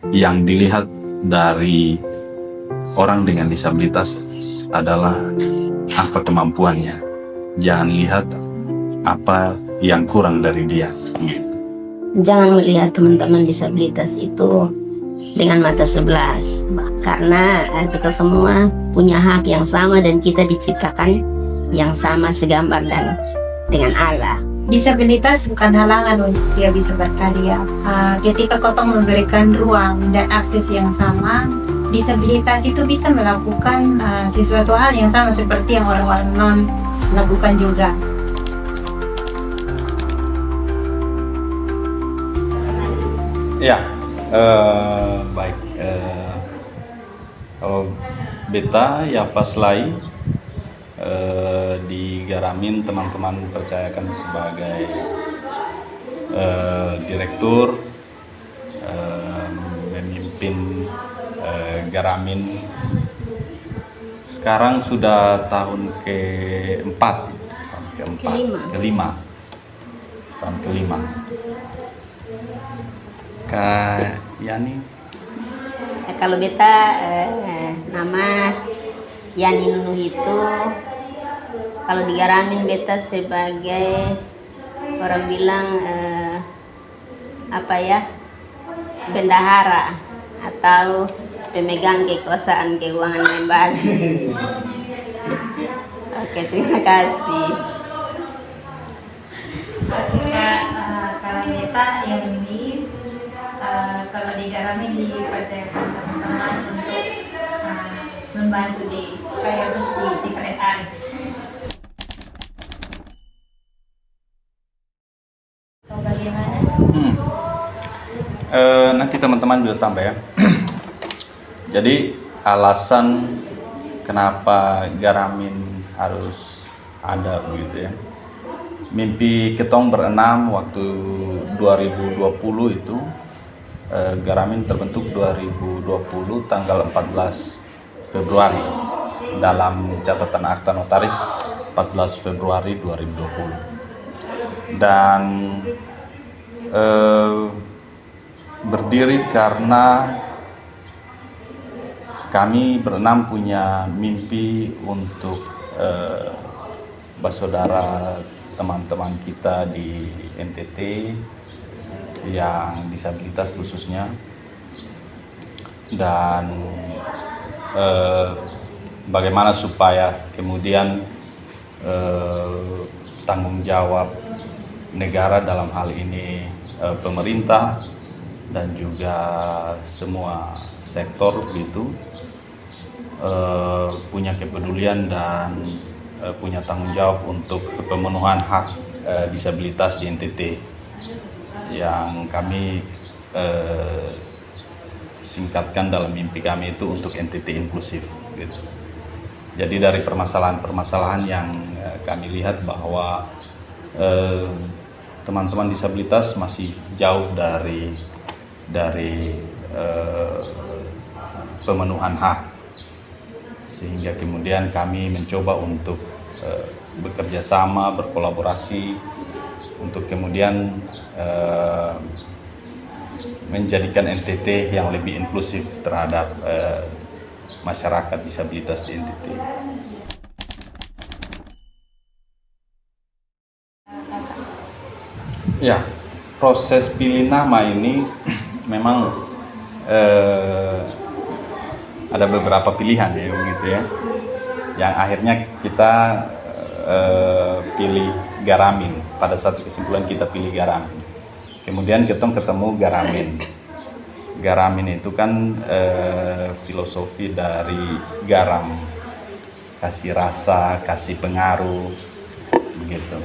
yang dilihat dari orang dengan disabilitas adalah apa kemampuannya. Jangan lihat apa yang kurang dari dia. Jangan melihat teman-teman disabilitas itu dengan mata sebelah, karena kita semua punya hak yang sama dan kita diciptakan yang sama segambar dan dengan Allah. Disabilitas bukan halangan untuk dia bisa berkarya. Ketika kotong memberikan ruang dan akses yang sama, disabilitas itu bisa melakukan sesuatu hal yang sama seperti yang orang-orang non lakukan juga. Ya, baik. Kalau beta ya Faslai di Garamin teman-teman percayakan sebagai direktur, memimpin Garamin. Sekarang sudah tahun keempat. Tahun kelima. Kak Yani? Kalau beta nama Yani Nunuh itu, kalau di Garamin beta sebagai orang bilang bendahara atau pemegang kekuasaan keuangan lembaga. Oke, terima kasih. Kalau beta yang ini, kalau di Garamin dipercayakan teman-teman untuk membantu di kayak di sekretaris. Atau bagaimana? Nanti teman-teman bisa tambah ya. Jadi alasan kenapa Garamin harus ada begitu ya. Mimpi ketong berenam waktu 2020 itu, Garamin terbentuk 2020 tanggal 14 Februari dalam catatan akta notaris 14 Februari 2020. Dan berdiri karena kami berenam punya mimpi untuk bersaudara teman-teman kita di NTT yang disabilitas khususnya, dan bagaimana supaya kemudian tanggung jawab negara dalam hal ini pemerintah dan juga semua sektor begitu punya kepedulian dan punya tanggung jawab untuk pemenuhan hak disabilitas di NTT yang kami singkatkan dalam mimpi kami itu untuk NTT inklusif gitu. Jadi dari permasalahan-permasalahan yang kami lihat bahwa teman-teman disabilitas masih jauh dari pemenuhan hak, sehingga kemudian kami mencoba untuk bekerja sama, berkolaborasi untuk kemudian menjadikan NTT yang lebih inklusif terhadap masyarakat disabilitas di NTT. Ya, proses pilih nama ini memang ada beberapa pilihan ya begitu ya. Yang akhirnya kita pilih Garamin. Pada satu kesimpulan kita pilih Garamin. Kemudian kita ketemu Garamin. Garamin itu kan filosofi dari garam, kasih rasa, kasih pengaruh, begitu.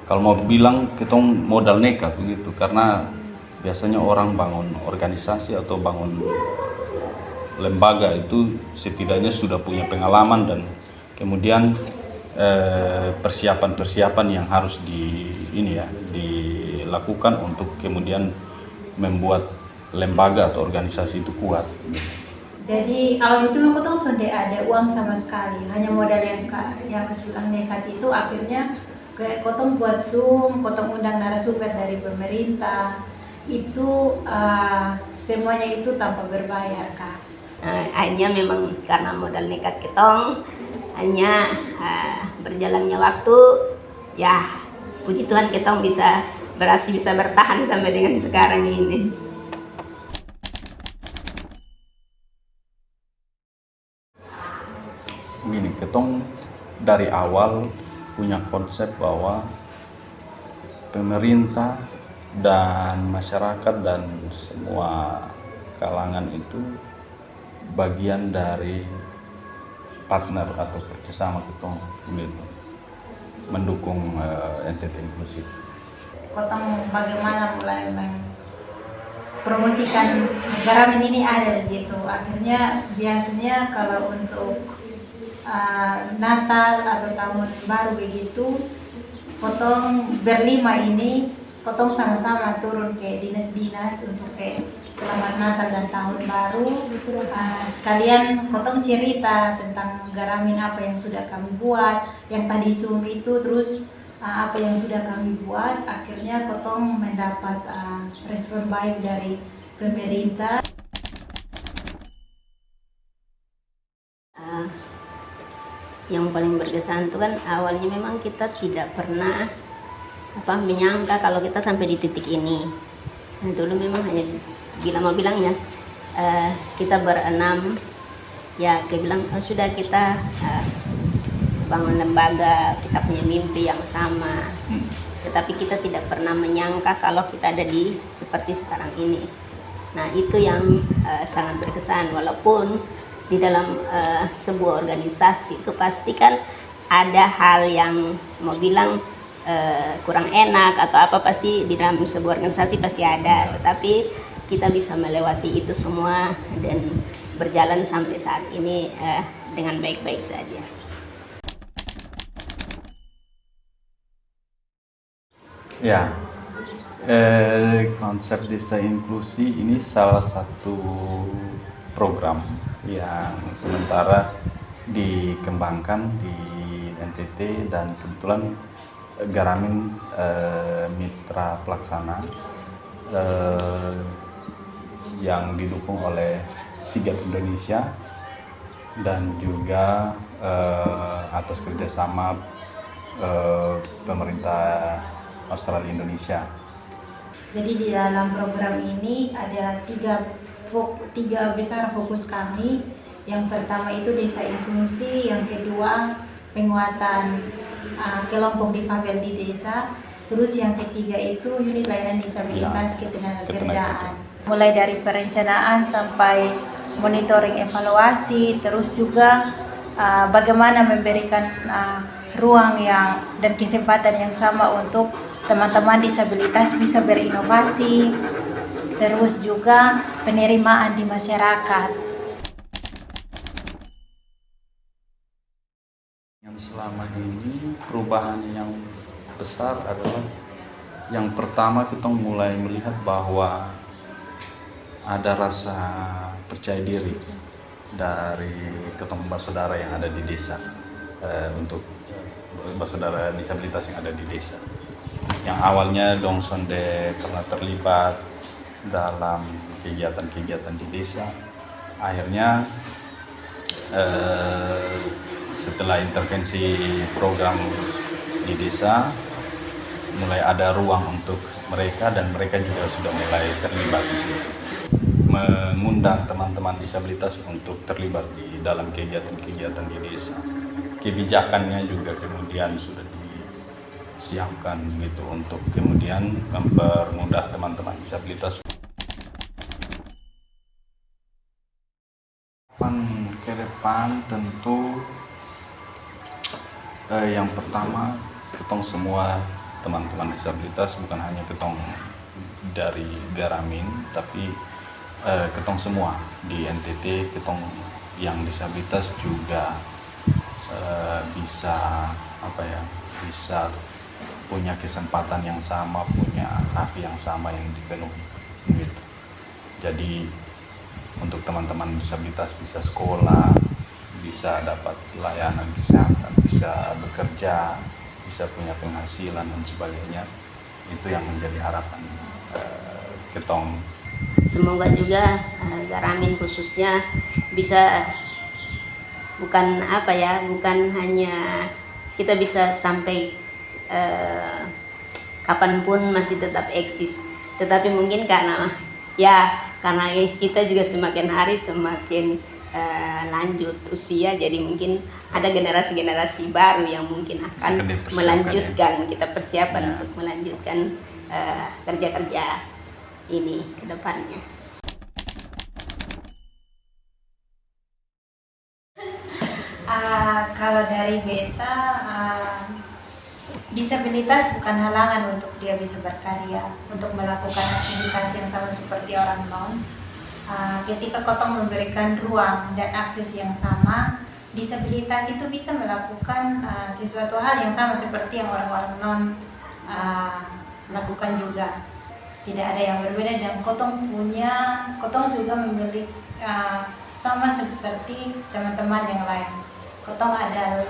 Kalau mau bilang kita modal nekat begitu, karena biasanya orang bangun organisasi atau bangun lembaga itu setidaknya sudah punya pengalaman dan kemudian persiapan-persiapan yang harus dilakukan untuk kemudian membuat lembaga atau organisasi itu kuat. Jadi awal itu aku tuh sudah ada uang sama sekali, hanya modal yang kesulitan nekat itu akhirnya kayak kotong buat Zoom, kotong undang narasumber dari pemerintah, itu semuanya itu tanpa berbayar, Kak. Akhirnya memang karena modal nekat ketong, hanya berjalannya waktu, ya puji Tuhan ketong bisa bertahan sampai dengan sekarang ini. Gini, ketong dari awal punya konsep bahwa pemerintah dan masyarakat dan semua kalangan itu bagian dari partner atau kerjasama ketong gitu, mendukung NTT inklusif. Kotong bagaimana mulai mempromosikan Garamin ini ada gitu. Akhirnya biasanya kalau untuk Natal atau tahun baru begitu, kotong berlima ini kotong sama-sama turun ke dinas-dinas untuk kayak selamat Natal dan tahun baru. Sekalian kotong cerita tentang Garamin, apa yang sudah kami buat, yang tadi Zoom itu, terus apa yang sudah kami buat. Akhirnya kotong mendapat respon baik dari pemerintah. Yang paling berkesan itu kan awalnya memang kita tidak pernah menyangka kalau kita sampai di titik ini. Nah, dulu memang hanya bilang ya kita berenam, ya kita bilang sudah kita bangun lembaga, kita punya mimpi yang sama. Tetapi kita tidak pernah menyangka kalau kita ada di seperti sekarang ini. Nah, itu yang sangat berkesan. Walaupun di dalam sebuah organisasi itu pasti kan ada hal yang mau bilang kurang enak atau apa, pasti di dalam sebuah organisasi pasti ada, tapi kita bisa melewati itu semua dan berjalan sampai saat ini dengan baik-baik saja. Ya, konsep desa inklusi ini salah satu program yang sementara dikembangkan di NTT, dan kebetulan Garamin mitra pelaksana yang didukung oleh Sigap Indonesia dan juga atas kerjasama pemerintah Australia Indonesia. Jadi di dalam program ini ada tiga besar fokus kami. Yang pertama itu desa inklusi, yang kedua penguatan kelompok difabel di desa, terus yang ketiga itu unit layanan disabilitas ketenagakerjaan. Mulai dari perencanaan sampai monitoring evaluasi, terus juga bagaimana memberikan ruang dan kesempatan yang sama untuk teman-teman disabilitas bisa berinovasi, terus juga penerimaan di masyarakat. Yang selama ini perubahan yang besar adalah yang pertama kita mulai melihat bahwa ada rasa percaya diri dari ketemu saudara yang ada di desa, untuk saudara disabilitas yang ada di desa. Yang awalnya dong sonde pernah terlibat dalam kegiatan-kegiatan di desa, akhirnya setelah intervensi program di desa mulai ada ruang untuk mereka, dan mereka juga sudah mulai terlibat di situ, mengundang teman-teman disabilitas untuk terlibat di dalam kegiatan-kegiatan di desa. Kebijakannya juga kemudian sudah disiapkan gitu untuk kemudian mempermudah teman-teman disabilitas. Ke depan tentu yang pertama, ketong semua teman-teman disabilitas, bukan hanya ketong dari Garamin, tapi ketong semua di NTT, ketong yang disabilitas juga bisa bisa punya kesempatan yang sama, punya hak yang sama yang dipenuhi gitu. Jadi untuk teman-teman disabilitas bisa sekolah, bisa dapat layanan kesehatan, bisa bekerja, bisa punya penghasilan dan sebagainya. Itu yang menjadi harapan Ketong. Semoga juga Garamin khususnya bisa bukan hanya kita bisa sampai kapanpun masih tetap eksis, tetapi mungkin karena kita juga semakin hari semakin lanjut usia, jadi mungkin ada generasi-generasi baru yang mungkin akan melanjutkan, kita persiapan untuk melanjutkan kerja-kerja ini ke depannya. Kalau dari beta, disabilitas bukan halangan untuk dia bisa berkarya, untuk melakukan aktivitas yang sama seperti orang non. Ketika kotong memberikan ruang dan akses yang sama, disabilitas itu bisa melakukan sesuatu hal yang sama seperti yang orang-orang non lakukan juga. Tidak ada yang berbeda, dan kotong juga memiliki sama seperti teman-teman yang lain. Kotong ada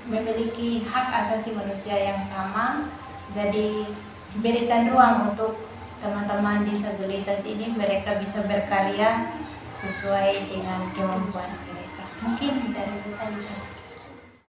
memiliki hak asasi manusia yang sama, jadi berikan ruang untuk teman-teman disabilitas ini, mereka bisa berkarya sesuai dengan kemampuan mereka. Mungkin dari kita.